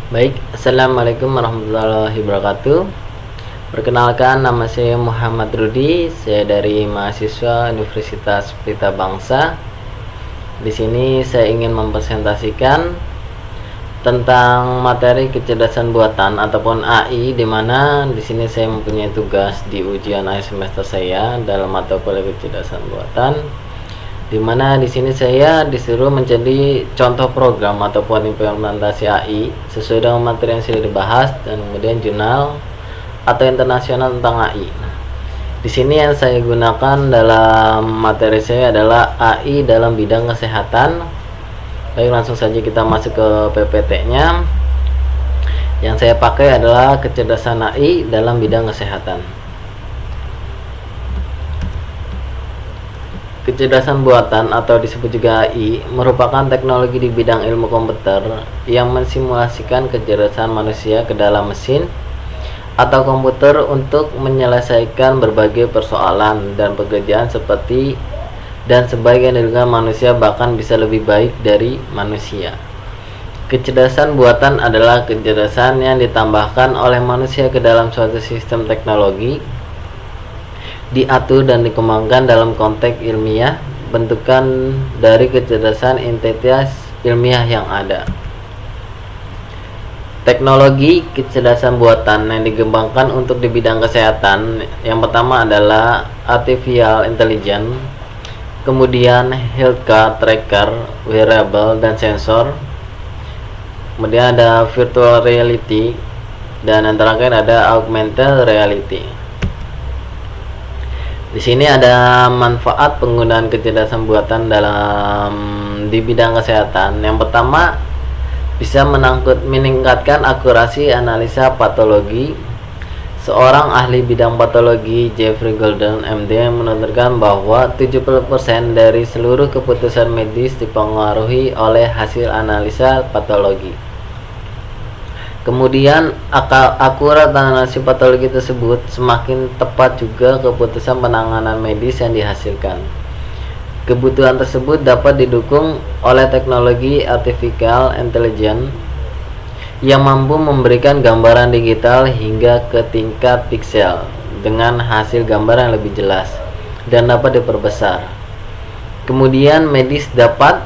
Baik, Assalamualaikum warahmatullahi wabarakatuh. Perkenalkan, nama saya Muhammad Rudi. Saya dari mahasiswa Universitas Pelita Bangsa. Di sini saya ingin mempresentasikan tentang materi kecerdasan buatan ataupun AI, di mana di sini saya mempunyai tugas di ujian akhir semester saya dalam mata kuliah kecerdasan buatan, di mana di sini saya disuruh menjadi contoh program ataupun implementasi AI sesuai dengan materi yang sudah dibahas dan kemudian jurnal atau internasional tentang AI. Di sini yang saya gunakan dalam materi saya adalah AI dalam bidang kesehatan. Baik, langsung saja kita masuk ke PPT-nya. Yang saya pakai adalah kecerdasan AI dalam bidang kesehatan. Kecerdasan buatan atau disebut juga AI merupakan teknologi di bidang ilmu komputer yang mensimulasikan kecerdasan manusia ke dalam mesin atau komputer untuk menyelesaikan berbagai persoalan dan pekerjaan seperti dan sebagian dengan manusia, bahkan bisa lebih baik dari manusia. Kecerdasan buatan adalah kecerdasan yang ditambahkan oleh manusia ke dalam suatu sistem teknologi, diatur dan dikembangkan dalam konteks ilmiah, bentukan dari kecerdasan entitas ilmiah yang ada. Teknologi kecerdasan buatan yang dikembangkan untuk di bidang kesehatan, yang pertama adalah artificial intelligence, kemudian healthcare tracker, wearable dan sensor, kemudian ada virtual reality, dan yang terakhir ada augmented reality. Di sini ada manfaat penggunaan kecerdasan buatan di bidang kesehatan. Yang pertama, bisa meningkatkan akurasi analisa patologi. Seorang ahli bidang patologi, Jeffrey Golden, MD, menuturkan bahwa 70% dari seluruh keputusan medis dipengaruhi oleh hasil analisa patologi. Kemudian, akurat analisis patologi tersebut, semakin tepat juga keputusan penanganan medis yang dihasilkan. Kebutuhan tersebut dapat didukung oleh teknologi artificial intelligence yang mampu memberikan gambaran digital hingga ke tingkat piksel dengan hasil gambar yang lebih jelas dan dapat diperbesar. Kemudian medis dapat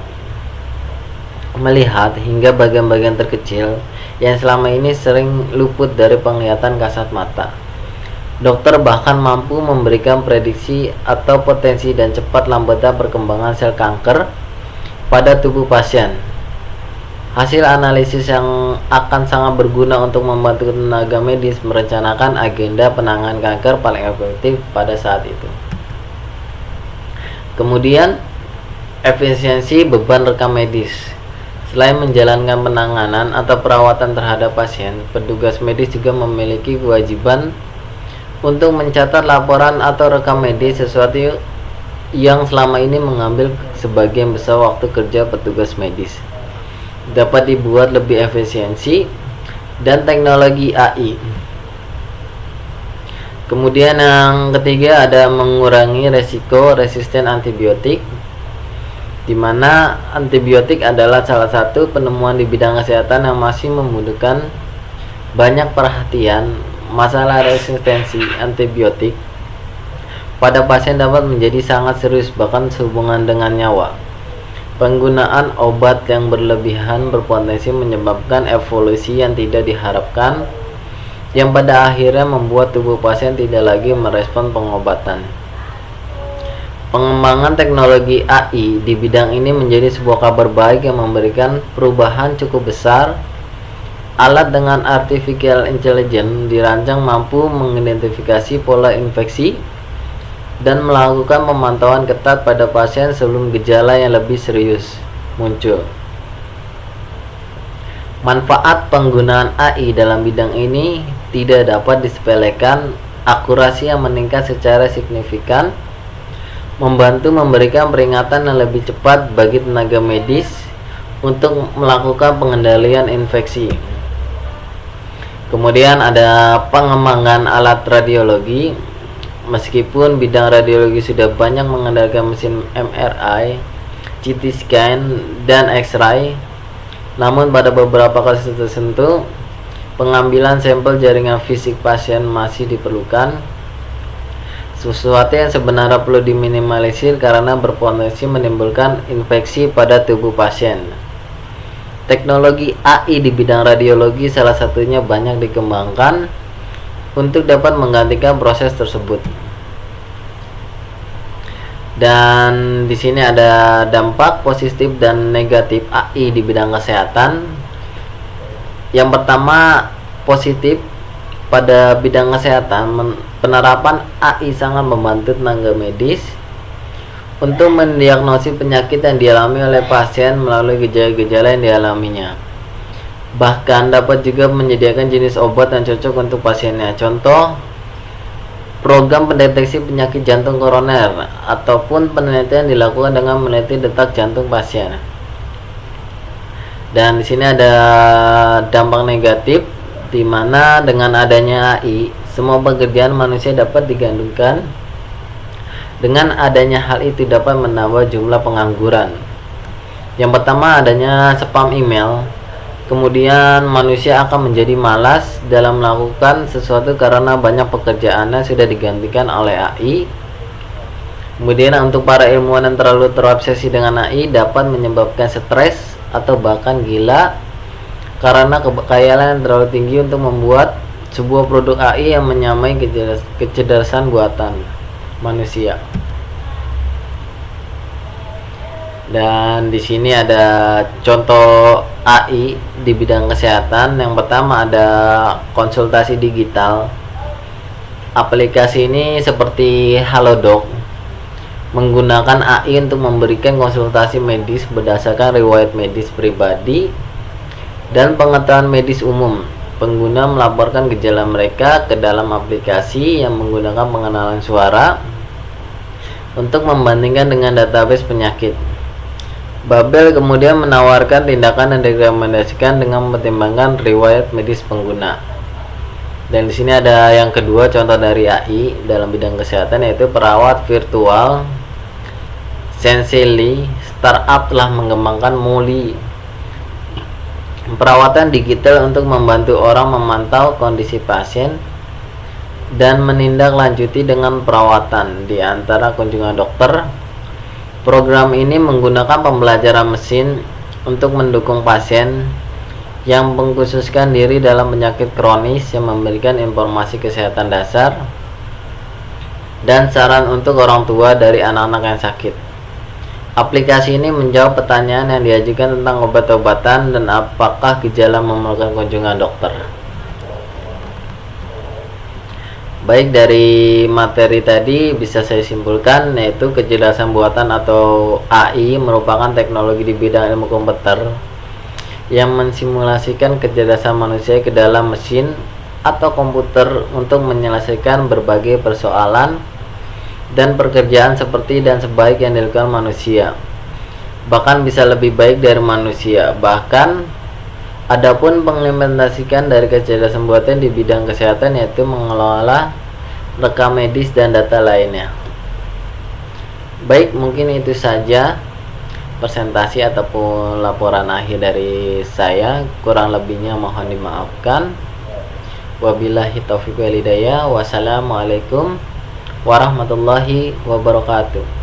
melihat hingga bagian-bagian terkecil yang selama ini sering luput dari penglihatan kasat mata. Dokter bahkan mampu memberikan prediksi atau potensi dan cepat lambatnya perkembangan sel kanker pada tubuh pasien. Hasil analisis yang akan sangat berguna untuk membantu tenaga medis merencanakan agenda penanganan kanker paling efektif pada saat itu. Kemudian, efisiensi beban rekam medis. Selain menjalankan penanganan atau perawatan terhadap pasien, petugas medis juga memiliki kewajiban untuk mencatat laporan atau rekam medis, sesuatu yang selama ini mengambil sebagian besar waktu kerja petugas medis. Dapat dibuat lebih efisiensi dan teknologi AI. Kemudian yang ketiga ada mengurangi resiko resisten antibiotik, di mana antibiotik adalah salah satu penemuan di bidang kesehatan yang masih membutuhkan banyak perhatian. Masalah resistensi antibiotik pada pasien dapat menjadi sangat serius, bahkan sehubungan dengan nyawa. Penggunaan obat yang berlebihan berpotensi menyebabkan evolusi yang tidak diharapkan, yang pada akhirnya membuat tubuh pasien tidak lagi merespon pengobatan. Pengembangan teknologi AI di bidang ini menjadi sebuah kabar baik yang memberikan perubahan cukup besar. Alat dengan artificial intelligence dirancang mampu mengidentifikasi pola infeksi dan melakukan pemantauan ketat pada pasien sebelum gejala yang lebih serius muncul. Manfaat penggunaan AI dalam bidang ini tidak dapat disepelekan. Akurasi yang meningkat secara signifikan membantu memberikan peringatan yang lebih cepat bagi tenaga medis untuk melakukan pengendalian infeksi. Kemudian ada pengembangan alat radiologi. Meskipun bidang radiologi sudah banyak mengandalkan mesin MRI, CT scan, dan X-ray, Namun pada beberapa kasus tertentu, pengambilan sampel jaringan fisik pasien masih diperlukan, sesuatu yang sebenarnya perlu diminimalisir karena berpotensi menimbulkan infeksi pada tubuh pasien. Teknologi AI di bidang radiologi salah satunya banyak dikembangkan untuk dapat menggantikan proses tersebut. Dan di sini ada dampak positif dan negatif AI di bidang kesehatan. Yang pertama, positif pada bidang kesehatan, penerapan AI sangat membantu tenaga medis untuk mendiagnosis penyakit yang dialami oleh pasien melalui gejala-gejala yang dialaminya. Bahkan dapat juga menyediakan jenis obat yang cocok untuk pasiennya. Contoh, program pendeteksi penyakit jantung koroner ataupun penelitian dilakukan dengan meneliti detak jantung pasien. Dan di sini ada dampak negatif, di mana dengan adanya AI, semua pekerjaan manusia dapat digandungkan. Dengan adanya hal itu dapat menambah jumlah pengangguran. Yang pertama, adanya spam email. Kemudian manusia akan menjadi malas dalam melakukan sesuatu karena banyak pekerjaannya sudah digantikan oleh AI. Kemudian untuk para ilmuwan yang terlalu terobsesi dengan AI dapat menyebabkan stres atau bahkan gila karena kekhayalan yang terlalu tinggi untuk membuat sebuah produk AI yang menyamai kecerdasan buatan manusia. Dan di sini ada contoh AI di bidang kesehatan. Yang pertama ada konsultasi digital. Aplikasi ini seperti Halodoc menggunakan AI untuk memberikan konsultasi medis berdasarkan riwayat medis pribadi dan pengetahuan medis umum. Pengguna melaporkan gejala mereka ke dalam aplikasi yang menggunakan pengenalan suara untuk membandingkan dengan database penyakit. Babel kemudian menawarkan tindakan yang direkomendasikan dengan mempertimbangkan riwayat medis pengguna. Dan di sini ada yang kedua contoh dari AI dalam bidang kesehatan, yaitu perawat virtual. Sensely startup telah mengembangkan Molly, perawatan digital untuk membantu orang memantau kondisi pasien dan menindaklanjuti dengan perawatan di antara kunjungan dokter. Program ini menggunakan pembelajaran mesin untuk mendukung pasien yang mengkhususkan diri dalam penyakit kronis yang memberikan informasi kesehatan dasar dan saran untuk orang tua dari anak-anak yang sakit. Aplikasi ini menjawab pertanyaan yang diajukan tentang obat-obatan dan apakah gejala memerlukan kunjungan dokter. Baik, dari materi tadi bisa saya simpulkan yaitu kecerdasan buatan atau AI merupakan teknologi di bidang ilmu komputer yang mensimulasikan kecerdasan manusia ke dalam mesin atau komputer untuk menyelesaikan berbagai persoalan dan pekerjaan seperti dan sebaik yang dilakukan manusia, bahkan bisa lebih baik dari manusia. Bahkan adapun mengimplementasikan dari kecerdasan buatan di bidang kesehatan yaitu mengelola rekam medis dan data lainnya. Baik, mungkin itu saja presentasi ataupun laporan akhir dari saya. Kurang lebihnya mohon dimaafkan. Wabillahi taufiq wal hidayah. Wassalamualaikum warahmatullahi wabarakatuh.